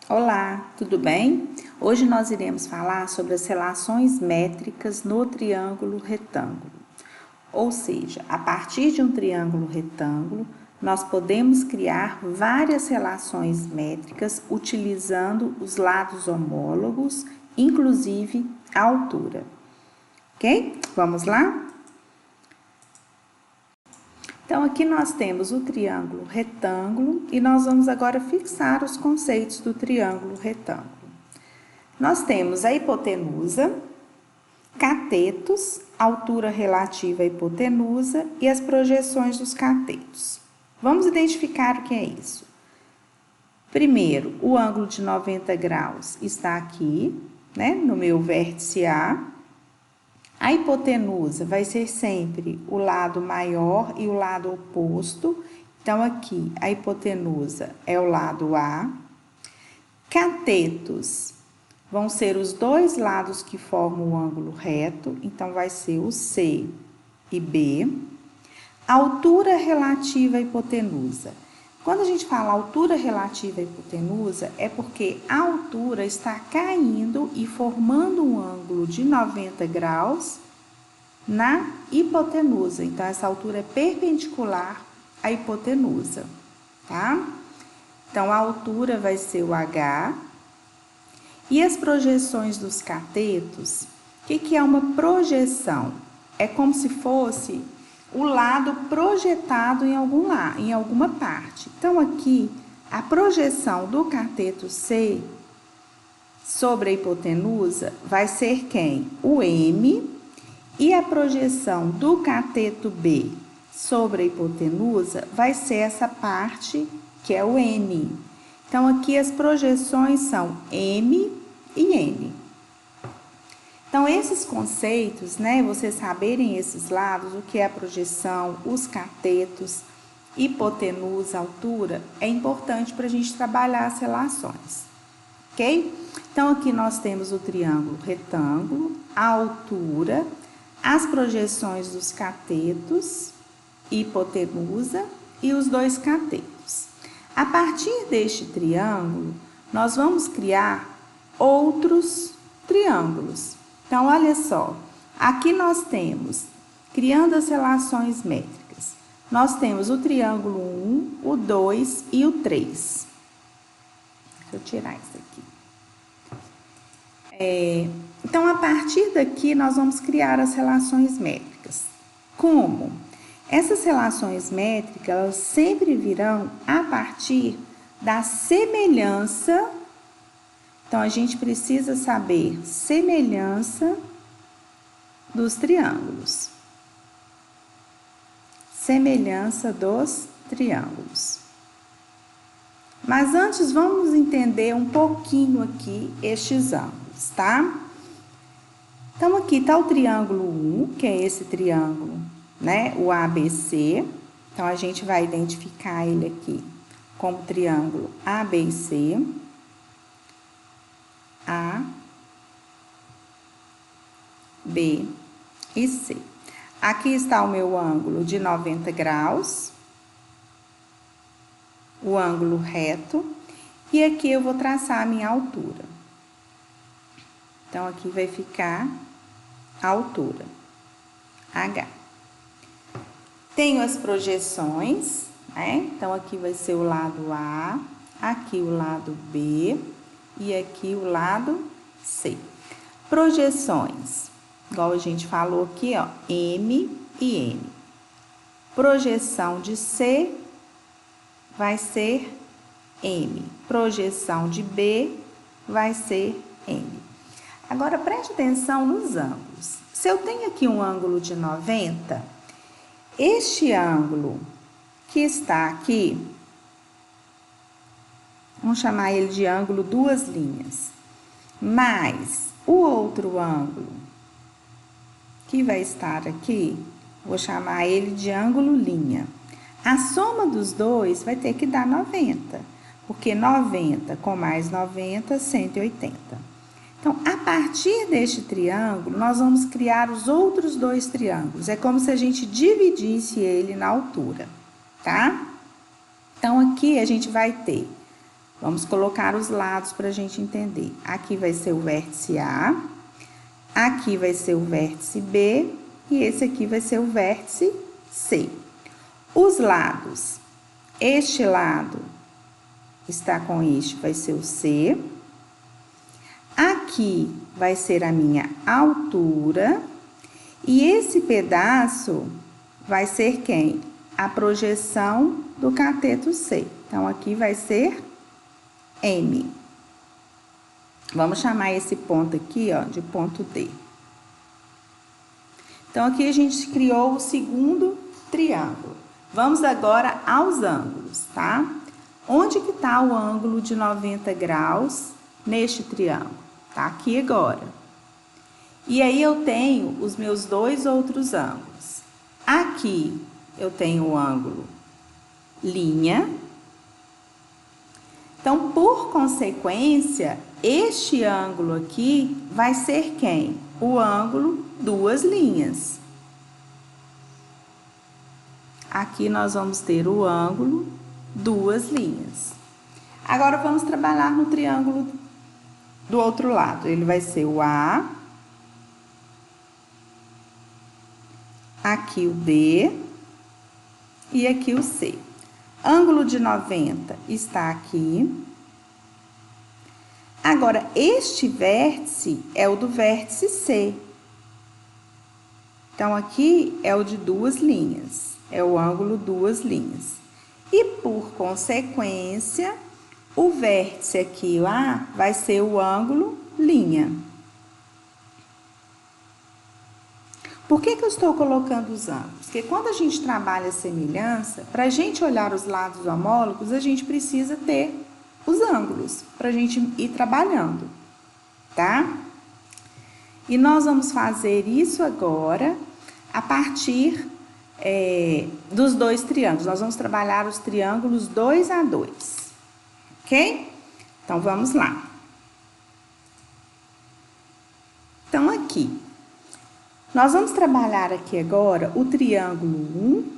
Olá, tudo bem? Hoje nós iremos falar sobre as relações métricas no triângulo retângulo. Ou seja, a partir de um triângulo retângulo, nós podemos criar várias relações métricas utilizando os lados homólogos, inclusive a altura. Ok? Vamos lá? Então, aqui nós temos o triângulo retângulo e nós vamos agora fixar os conceitos do triângulo retângulo. Nós temos a hipotenusa, catetos, altura relativa à hipotenusa e as projeções dos catetos. Vamos identificar o que é isso. Primeiro, o ângulo de 90 graus está aqui, né, no meu vértice A. A hipotenusa vai ser sempre o lado maior e o lado oposto. Então, aqui, a hipotenusa é o lado A. Catetos vão ser os dois lados que formam o ângulo reto. Então, vai ser o C e B. Altura relativa à hipotenusa. Quando a gente fala altura relativa à hipotenusa, é porque a altura está caindo e formando um ângulo de 90 graus na hipotenusa. Então, essa altura é perpendicular à hipotenusa, tá? Então, a altura vai ser o H. E as projeções dos catetos, o que é uma projeção? É como se fosse o lado projetado em alguma parte. Então, aqui, a projeção do cateto C sobre a hipotenusa vai ser quem? O M. E a projeção do cateto B sobre a hipotenusa vai ser essa parte que é o N. Então, aqui as projeções são M e N. Então, esses conceitos, né, vocês saberem esses lados, o que é a projeção, os catetos, hipotenusa, altura, é importante para a gente trabalhar as relações, ok? Então, aqui nós temos o triângulo retângulo, a altura, as projeções dos catetos, hipotenusa e os dois catetos. A partir deste triângulo, nós vamos criar outros triângulos. Então, olha só, aqui nós temos, criando as relações métricas, nós temos o triângulo 1, o 2 e o 3. Deixa eu tirar isso aqui. Então, a partir daqui, nós vamos criar as relações métricas. Como? Essas relações métricas, elas sempre virão a partir da semelhança. Então, a gente precisa saber semelhança dos triângulos. Semelhança dos triângulos. Mas antes, vamos entender um pouquinho aqui estes ângulos, tá? Então, aqui está o triângulo 1, que é esse triângulo, né? O ABC. Então, a gente vai identificar ele aqui como triângulo ABC. A, B e C. Aqui está o meu ângulo de 90 graus, o ângulo reto, e aqui eu vou traçar a minha altura. Então, aqui vai ficar a altura, H. Tenho as projeções, né? Então, aqui vai ser o lado A, aqui o lado B e aqui o lado C. Projeções, igual a gente falou aqui, ó, M e N. Projeção de C vai ser M. Projeção de B vai ser N. Agora, preste atenção nos ângulos. Se eu tenho aqui um ângulo de 90, este ângulo que está aqui, vamos chamar ele de ângulo duas linhas, mais o outro ângulo que vai estar aqui, vou chamar ele de ângulo linha. A soma dos dois vai ter que dar 90, porque 90 com mais 90, 180. Então, a partir deste triângulo, nós vamos criar os outros dois triângulos. É como se a gente dividisse ele na altura, tá? Então, aqui a gente vai ter Vamos colocar os lados para a gente entender. Aqui vai ser o vértice A, aqui vai ser o vértice B e esse aqui vai ser o vértice C. Os lados, este lado está com este, vai ser o C. Aqui vai ser a minha altura e esse pedaço vai ser quem? A projeção do cateto C. Então, aqui vai ser M. Vamos chamar esse ponto aqui, ó, de ponto D. Então, aqui a gente criou o segundo triângulo. Vamos agora aos ângulos, tá? Onde que tá o ângulo de 90 graus neste triângulo? Tá aqui agora. E aí, eu tenho os meus dois outros ângulos. Aqui, eu tenho o ângulo linha. Então, por consequência, este ângulo aqui vai ser quem? O ângulo duas linhas. Aqui nós vamos ter o ângulo duas linhas. Agora, vamos trabalhar no triângulo do outro lado. Ele vai ser o A, aqui o D e aqui o C. Ângulo de 90 está aqui. Agora, este vértice é o do vértice C. Então, aqui é o de duas linhas, é o ângulo duas linhas. E, por consequência, o vértice aqui, o A, vai ser o ângulo linha. Por que eu estou colocando os ângulos? Porque quando a gente trabalha a semelhança, para a gente olhar os lados homólogos, a gente precisa ter os ângulos para a gente ir trabalhando, tá? E nós vamos fazer isso agora a partir dos dois triângulos. Nós vamos trabalhar os triângulos 2 a 2, ok? Então, vamos lá. Então, aqui, nós vamos trabalhar aqui agora o triângulo 1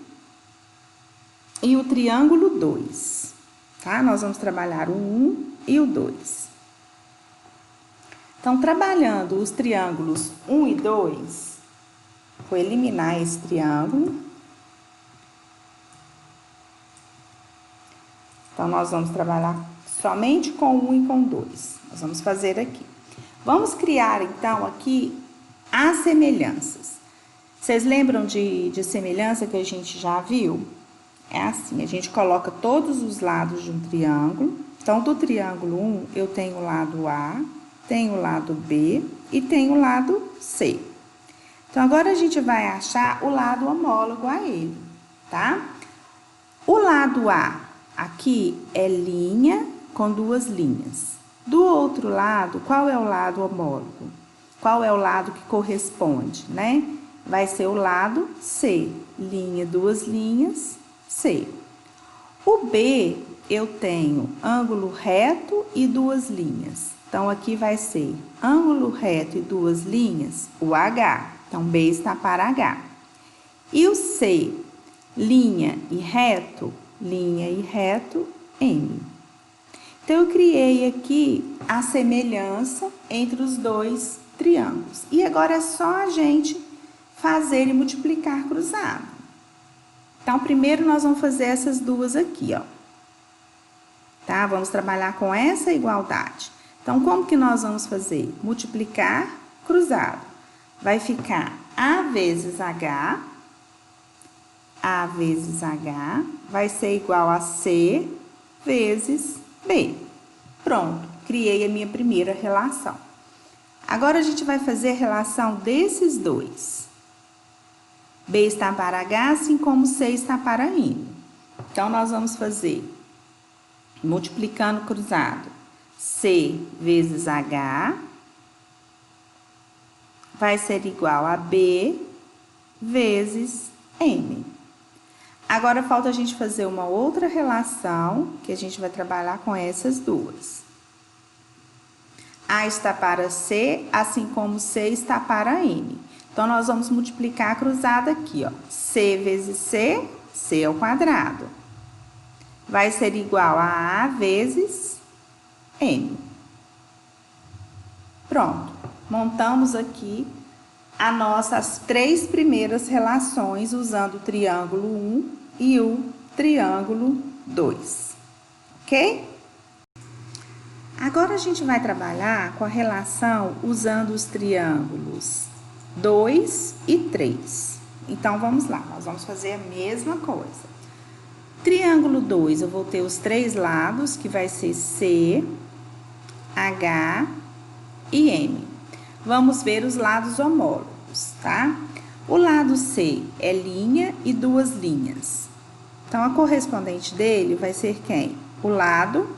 e o triângulo 2, tá? Nós vamos trabalhar o 1 e o 2. Então, trabalhando os triângulos 1 e 2, vou eliminar esse triângulo. Então, nós vamos trabalhar somente com 1 e com 2. Nós vamos fazer aqui. Vamos criar, então, aqui as semelhanças. Vocês lembram de semelhança que a gente já viu? É assim, a gente coloca todos os lados de um triângulo. Então, do triângulo 1, eu tenho o lado A, tenho o lado B e tenho o lado C. Então, agora a gente vai achar o lado homólogo a ele, tá? O lado A, aqui, é linha com duas linhas. Do outro lado, qual é o lado homólogo? Qual é o lado que corresponde, né? Vai ser o lado C, linha, duas linhas, C. O B, eu tenho ângulo reto e duas linhas. Então, aqui vai ser ângulo reto e duas linhas, o H. Então, B está para H. E o C, linha e reto, M. Então, eu criei aqui a semelhança entre os dois triângulos. E agora é só a gente fazer e multiplicar cruzado. Então, primeiro nós vamos fazer essas duas aqui, ó. Tá? Vamos trabalhar com essa igualdade. Então, como que nós vamos fazer? Multiplicar cruzado. Vai ficar A vezes H, vai ser igual a C vezes B. Pronto, criei a minha primeira relação. Agora, a gente vai fazer a relação desses dois. B está para H, assim como C está para M. Então, nós vamos fazer, multiplicando cruzado, C vezes H vai ser igual a B vezes M. Agora, falta a gente fazer uma outra relação, que a gente vai trabalhar com essas duas. A está para C, assim como C está para M. Então, nós vamos multiplicar cruzado aqui, ó. C vezes C, C ao quadrado. Vai ser igual a A vezes M. Pronto, montamos aqui as 3 primeiras relações usando o triângulo 1 e o triângulo 2, ok? Agora a gente vai trabalhar com a relação usando os triângulos 2 e 3. Então, vamos lá, nós vamos fazer a mesma coisa. Triângulo 2, eu vou ter os 3 lados, que vai ser C, H e M. Vamos ver os lados homólogos, tá? O lado C é linha e 2 linhas. Então, a correspondente dele vai ser quem? O lado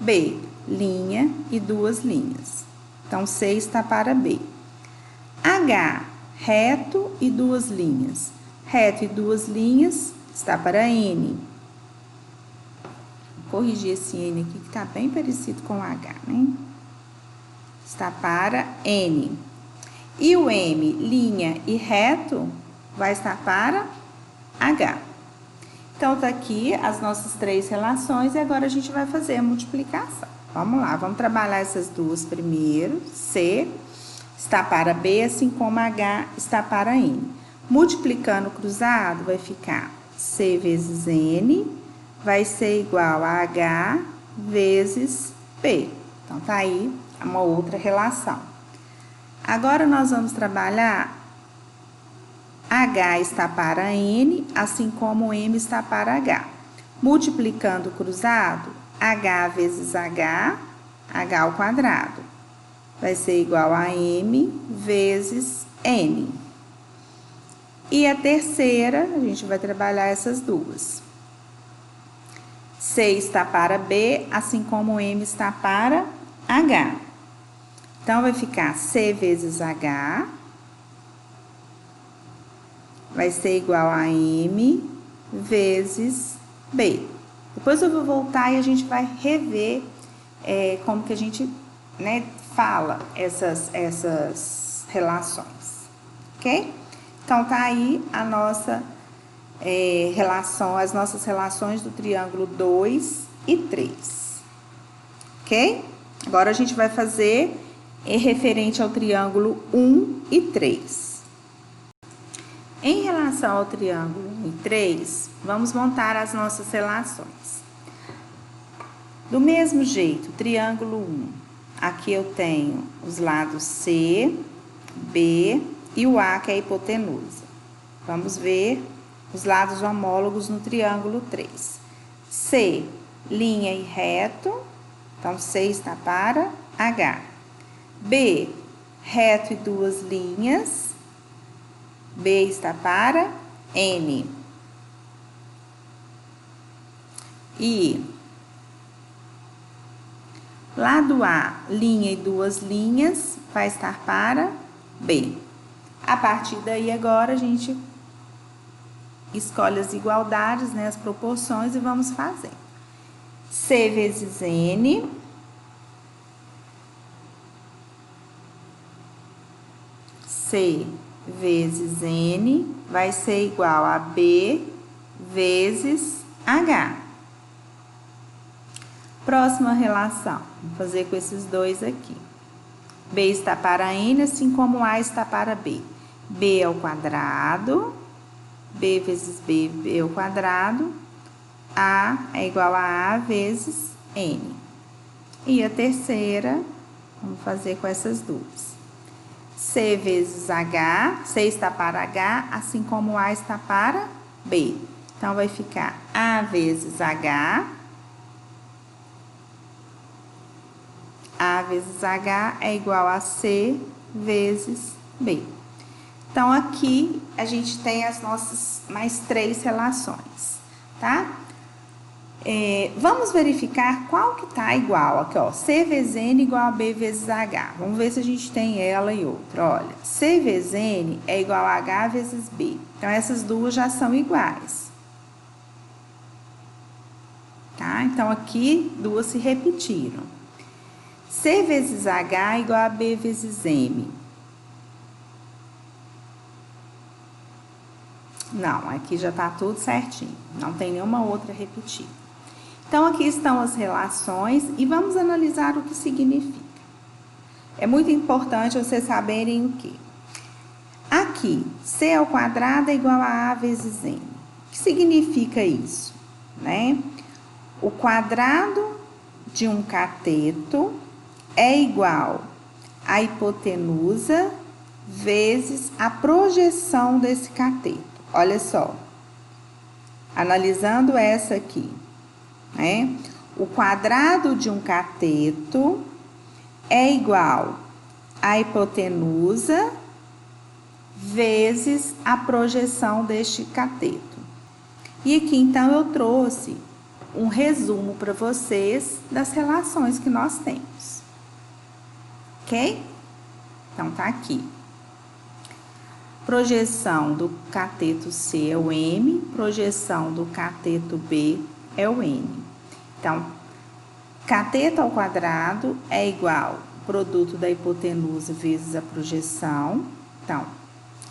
B, linha e 2 linhas. Então, C está para B. H, reto e 2 linhas. Reto e 2 linhas está para N. Vou corrigir esse N aqui, que está bem parecido com o H, né? Está para N. E o M, linha e reto, vai estar para H. Então, tá aqui as nossas 3 relações e agora a gente vai fazer a multiplicação. Vamos lá, vamos trabalhar essas duas primeiro. C está para B, assim como H está para N. Multiplicando o cruzado, vai ficar C vezes N, vai ser igual a H vezes B. Então, tá aí uma outra relação. Agora, nós vamos trabalhar H está para N, assim como M está para H. Multiplicando o cruzado, H vezes H, H ao quadrado. Vai ser igual a M vezes N. E a terceira, a gente vai trabalhar essas duas. C está para B, assim como M está para H. Então, vai ficar C vezes H, vai ser igual a M vezes B. Depois eu vou voltar e a gente vai rever como que a gente, né, fala essas relações, ok? Então, tá aí a nossa as nossas relações do triângulo 2 e 3, ok? Agora, a gente vai fazer referente ao triângulo 1 e 3. Em relação ao triângulo 1 e 3, vamos montar as nossas relações. Do mesmo jeito, triângulo 1, aqui eu tenho os lados C, B e o A, que é a hipotenusa. Vamos ver os lados homólogos no triângulo 3. C, linha e reto, então C está para H. B, reto e 2 linhas, B está para N. E lado A, linha e 2 linhas, vai estar para B. A partir daí, agora, a gente escolhe as igualdades, né, as proporções, e vamos fazer. C vezes N. C vezes N vai ser igual a B vezes H. Próxima relação, vamos fazer com esses dois aqui. B está para N, assim como A está para B. B ao quadrado, B vezes B, B ao quadrado. A é igual a A vezes N. E a terceira, vamos fazer com essas duas. C vezes H, C está para H, assim como A está para B. Então, vai ficar A vezes H. A vezes H é igual a C vezes B. Então, aqui a gente tem as nossas mais 3 relações, tá? Vamos verificar qual que tá igual aqui, ó. C vezes N igual a B vezes H. Vamos ver se a gente tem ela e outra. Olha, C vezes N é igual a H vezes B. Então, essas duas já são iguais. Tá? Então, aqui, duas se repetiram. C vezes H é igual a B vezes M. Não, aqui já tá tudo certinho. Não tem nenhuma outra repetida. Então, aqui estão as relações e vamos analisar o que significa. É muito importante vocês saberem o que. Aqui, C ao quadrado é igual a A vezes N. O que significa isso? Né? O quadrado de um cateto é igual à hipotenusa vezes a projeção desse cateto. Olha só, analisando essa aqui, né? O quadrado de um cateto é igual à hipotenusa vezes a projeção deste cateto. E aqui, então, eu trouxe um resumo para vocês das relações que nós temos. Ok? Então, tá aqui. Projeção do cateto C é o M, projeção do cateto B é o N. Então, cateto ao quadrado é igual ao produto da hipotenusa vezes a projeção. Então,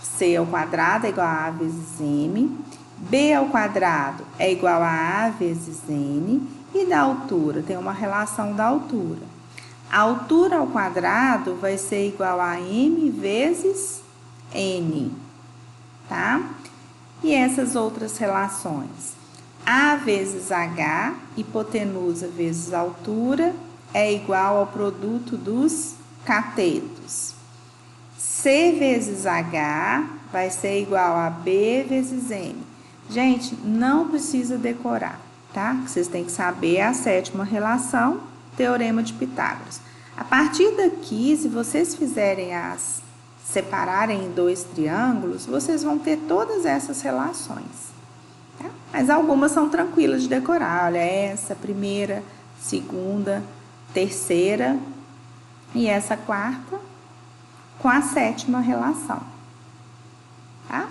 C ao quadrado é igual a A vezes M, B ao quadrado é igual a A vezes N, e da altura, tem uma relação da altura. A altura ao quadrado vai ser igual a M vezes N, tá? E essas outras relações. A vezes H, hipotenusa vezes altura, é igual ao produto dos catetos. C vezes H vai ser igual a B vezes N. Gente, não precisa decorar, tá? Vocês têm que saber a sétima relação, Teorema de Pitágoras. A partir daqui, se vocês fizerem separarem em dois triângulos, vocês vão ter todas essas relações, tá? Mas algumas são tranquilas de decorar. Olha, essa primeira, segunda, terceira e essa quarta com a sétima relação, tá?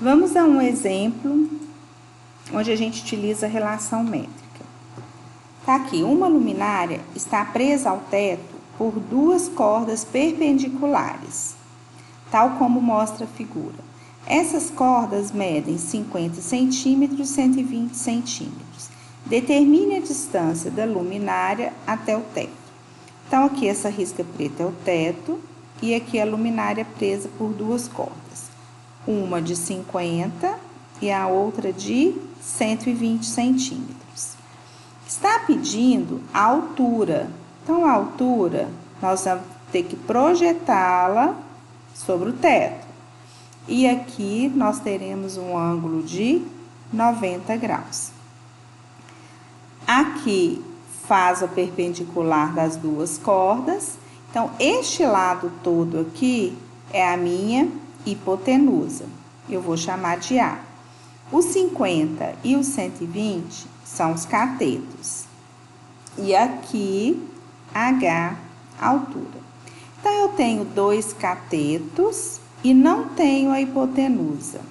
Vamos a um exemplo onde a gente utiliza a relação métrica. Tá aqui, uma luminária está presa ao teto por duas cordas perpendiculares, tal como mostra a figura. Essas cordas medem 50 centímetros e 120 centímetros. Determine a distância da luminária até o teto. Então, aqui essa risca preta é o teto e aqui a luminária presa por duas cordas. Uma de 50 e a outra de 120 centímetros. Está pedindo a altura. Então, a altura, nós vamos ter que projetá-la sobre o teto. E aqui nós teremos um ângulo de 90 graus. Aqui faz o perpendicular das duas cordas. Então, este lado todo aqui é a minha hipotenusa. Eu vou chamar de A. Os 50 e os 120 são os catetos. E aqui, H, altura. Então, eu tenho dois catetos e não tenho a hipotenusa.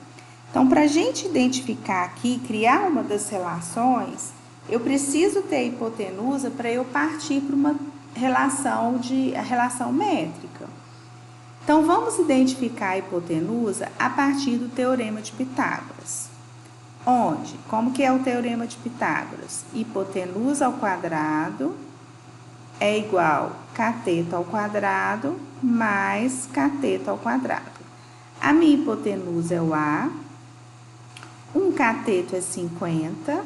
Então, para a gente identificar aqui, criar uma das relações, eu preciso ter a hipotenusa para eu partir para uma relação métrica. Então, vamos identificar a hipotenusa a partir do Teorema de Pitágoras. Onde? Como que é o Teorema de Pitágoras? Hipotenusa ao quadrado é igual a cateto ao quadrado mais cateto ao quadrado. A minha hipotenusa é o A, um cateto é 50,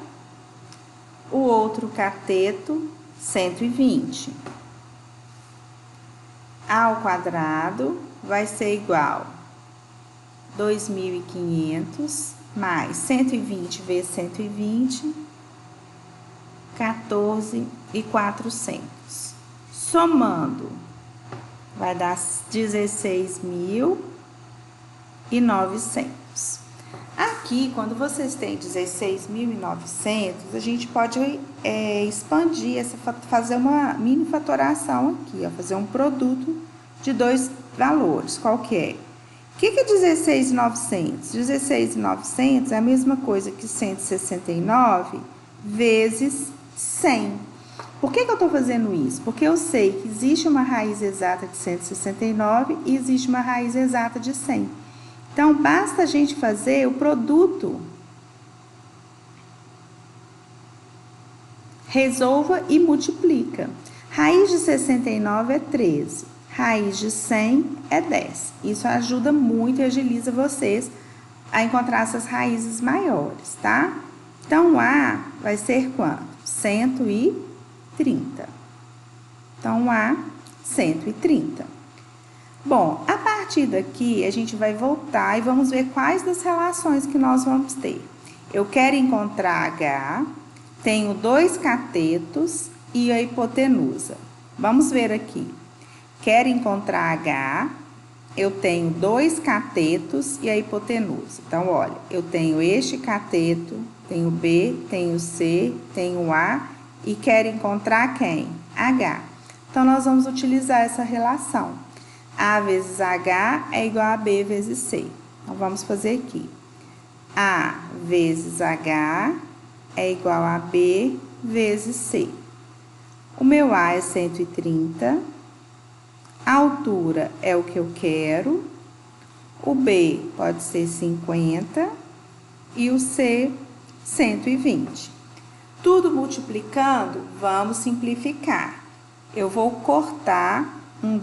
o outro cateto 120. A ao quadrado vai ser igual a 2.500 mais 120 vezes 120, 14.400. Somando, vai dar 16.900. Aqui, quando vocês têm 16.900, a gente pode expandir, fazer uma mini fatoração aqui, ó, fazer um produto de dois valores. Qual que é? O que é 16.900? 16.900 é a mesma coisa que 169 vezes 100. Por que eu estou fazendo isso? Porque eu sei que existe uma raiz exata de 169 e existe uma raiz exata de 100. Então, basta a gente fazer o produto Resolva e multiplica. Raiz de 69 é 13. Raiz de 100 é 10. Isso ajuda muito e agiliza vocês a encontrar essas raízes maiores, tá? Então, A vai ser quanto? 130. Então, A, 130. Bom, a partir daqui, a gente vai voltar e vamos ver quais das relações que nós vamos ter. Eu quero encontrar H, tenho 2 catetos e a hipotenusa. Vamos ver aqui. Quero encontrar H, eu tenho 2 catetos e a hipotenusa. Então, olha, eu tenho este cateto, tenho B, tenho C, tenho A e quero encontrar quem? H. Então, nós vamos utilizar essa relação. A vezes H é igual a B vezes C. Então, vamos fazer aqui. A vezes H é igual a B vezes C. O meu A é 130. A altura é o que eu quero. O B pode ser 50 e o C 120. Tudo multiplicando, vamos simplificar. Eu vou cortar um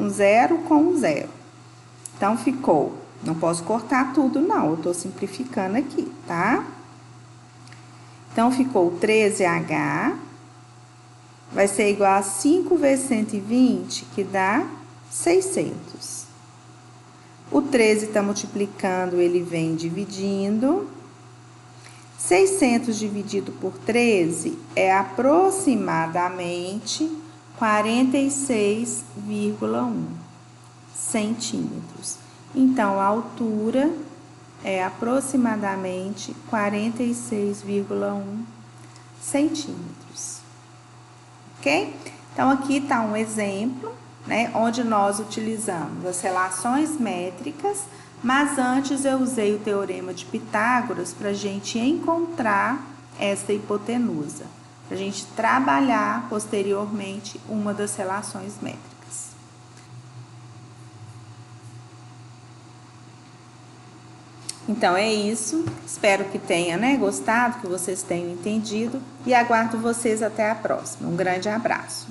0 com um 0. Então, ficou. Não posso cortar tudo, não. Eu estou simplificando aqui, tá? Então, ficou 13H. Vai ser igual a 5 vezes 120, que dá 600. O 13 está multiplicando, ele vem dividindo. 600 dividido por 13 é aproximadamente 46,1 centímetros. Então, a altura é aproximadamente 46,1 centímetros. Ok? Então, aqui está um exemplo, né, onde nós utilizamos as relações métricas, mas antes eu usei o teorema de Pitágoras para a gente encontrar essa hipotenusa, para a gente trabalhar posteriormente uma das relações métricas. Então, é isso. Espero que tenha, gostado, que vocês tenham entendido e aguardo vocês até a próxima. Um grande abraço.